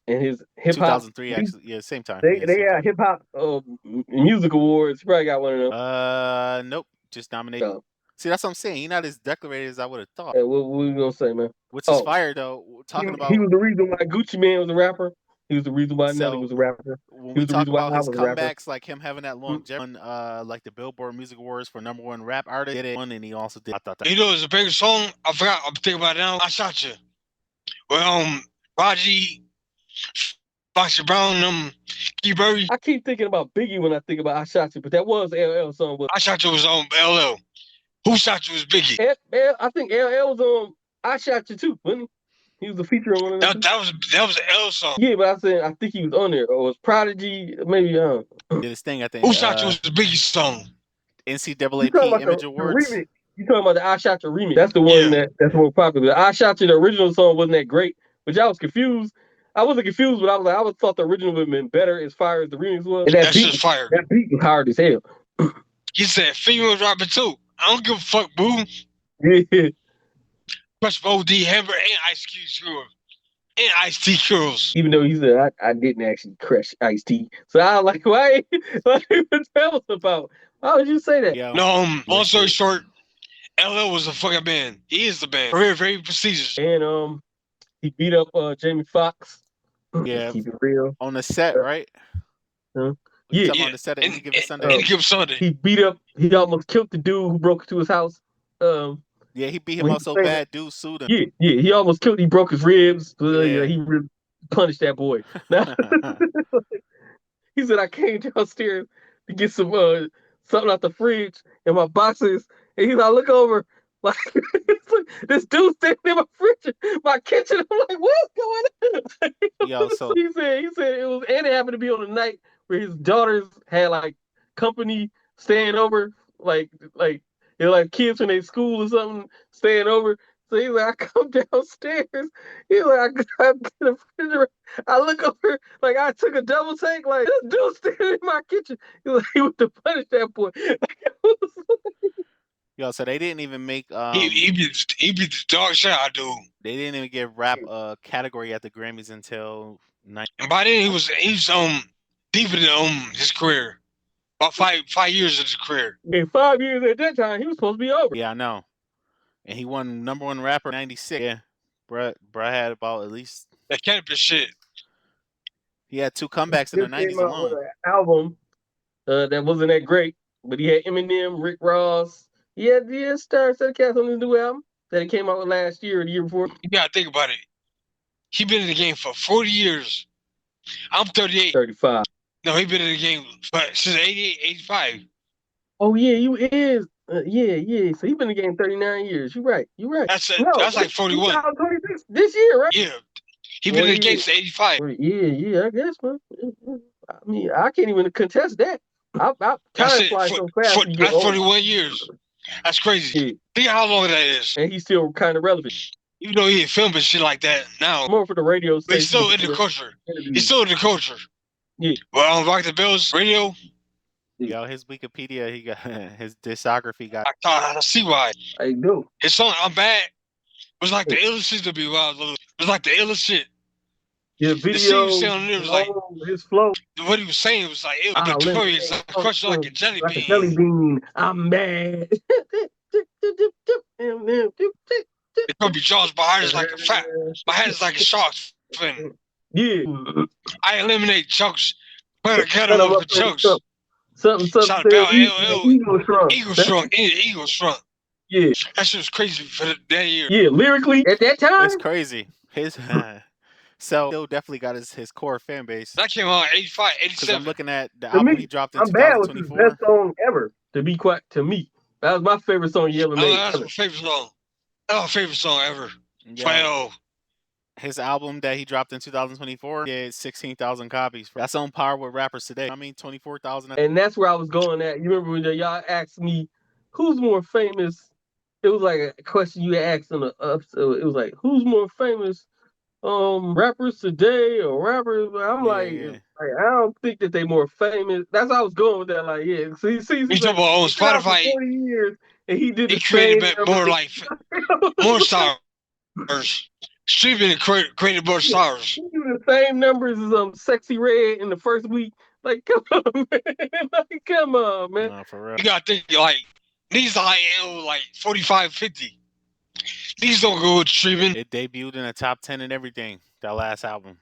and his hip hop. 2003 actually. Yeah, same time. They Yeah, they same got time. hip hop music awards. He probably got one of them. Nope. Just nominated. So, See, that's what I'm saying. He's not as decorated as I would have thought. what you gonna say, man? Which is Oh, fire though. Talking he about was the reason why Gucci Mane was a rapper. He was the reason why Nelly so was a rapper. when He we was the talk reason why about I his was a rapper. comebacks, like him having that Mm. longevity, like the Billboard Music Awards for #1 rap artist, did it one, and he also did. You know, it's a big song. I forgot. I'm thinking about it now. I Shot You. Well, Raji, Foxy Brown, Keyberry. I keep thinking about Biggie when I think about I Shot You, but that was LL song. I Shot You was on LL. Who Shot You was Biggie. I think LL was on I Shot You too, wasn't he? He was a feature on one of them. That was an L song. Yeah, but I think he was on there. Or was Prodigy, maybe. Did his thing, I think. Who Shot You was the Biggie's song. You talking NCAAP about Image the Awards. remix? You talking about the I Shot You remix? That's the one that's more popular. The I Shot You, the original song wasn't that great, which I was confused. I wasn't confused, but I was like, I would thought the original would have been better as far as the remix was. And That shit's fire. That beat was hard as hell. He said female rapper too. I don't give a fuck, boo. Yeah. Crush OD Hammer and Ice Cube girls. And Ice T girls. Even though he said I didn't actually crush Ice T, so I was like, why? What tell us about? Why would you say that? Yeah. No, long story short, LL was a fucking man. He is the man. Very, very prestigious. And he beat up Jamie Foxx. Yeah. Keep it real. On the set, right? Yeah. On the set of Any Given Sunday. Any Given Sunday. He almost killed the dude who broke into his house. Yeah, he beat him up so bad, dude sued him. Yeah, he almost killed. He broke his ribs. Yeah. He really punished that boy. He said, "I came downstairs to get some something out the fridge in my boxes," and he's like, "I look over, like this dude standing in my fridge, my kitchen." I'm like, "What's going on?" Yo, so he said it was, and it happened to be on a night where his daughters had like company staying over, like kids from their school or something staying over. So he's like, I come downstairs. He's like, I get a refrigerator. I look over, like I took a double take, like this dude standing in my kitchen. He's like, he went to punish that boy. Yo, so they didn't even make he beat the dog shit out, dude. They didn't even give rap a category at the Grammys until And by then he was deep in his career. About 5 years of his career. In 5 years at that time, he was supposed to be over. Yeah, I know. And he won #1 rapper in '96. Yeah, bruh had about at least that cannabis shit. He had 2 comebacks in the '90s alone. An album that wasn't that great, but he had Eminem, Rick Ross. He had Star Cats on his new album that he came out with last year or the year before. You gotta think about it. He been in the game for 40 years. I'm 38. 35. No, he been in the game since 88, 85. Oh yeah, you is. Yeah. So he been in the game 39 years. You're right. That's like 41. 2026 this year, right? Yeah. He been in the game since 85. Yeah, I guess, man. I mean, I can't even contest that. Time flies so fast. That's 41 years. That's crazy. Yeah. Think how long that is. And he's still kind of relevant. Even though he ain't filming shit like that now. More for the radio station. But he's still in the culture. He's still in the culture. Yeah. Well, on Rock the Bells radio. Yo, his Wikipedia, he got his discography got. I see why. I do. His song "I'm Bad" was like the illest shit to be wild. It was like the illest shit. Yeah, video. It was like his flow. What he was saying was like, it was notorious, like crushed like a jelly bean. Like a jelly bean. I'm mad. It could be Jaws, but my heart is like a fat. My head is like a shark's fin. Yeah. I eliminate chunks. Put a kettle up for chunks. Something. Shout about Eagle shrunk. Eagle shrunk. Yeah. That shit was crazy for that year. Yeah, lyrically at that time. It's crazy. His so still definitely got his core fan base. That came out in 85, 87. Because I'm looking at the album he dropped in 2024. Was his best song ever. To be quite to me, that was my favorite song he ever made. That's my favorite song. That's my favorite song ever. Yeah. His album that he dropped in 2024 did 16,000 copies. That's on par with rappers today. I mean, 24,000. And that's where I was going at. You remember when y'all asked me, who's more famous? It was like a question you asked in the so it was like, who's more famous? Rappers today or rappers? I'm like, I don't think that they more famous. That's how I was going with that. Like, yeah. See, you talking about on Spotify? 40 years, and he did. He created more like more stars. Streaming created more stars. He do the same numbers as Sexy Red in the first week. Like, come on, man. Like, come on, man. No, for real. You gotta think like these are like 45, 50. These don't go with streaming. It debuted in the top 10 and everything. That last album.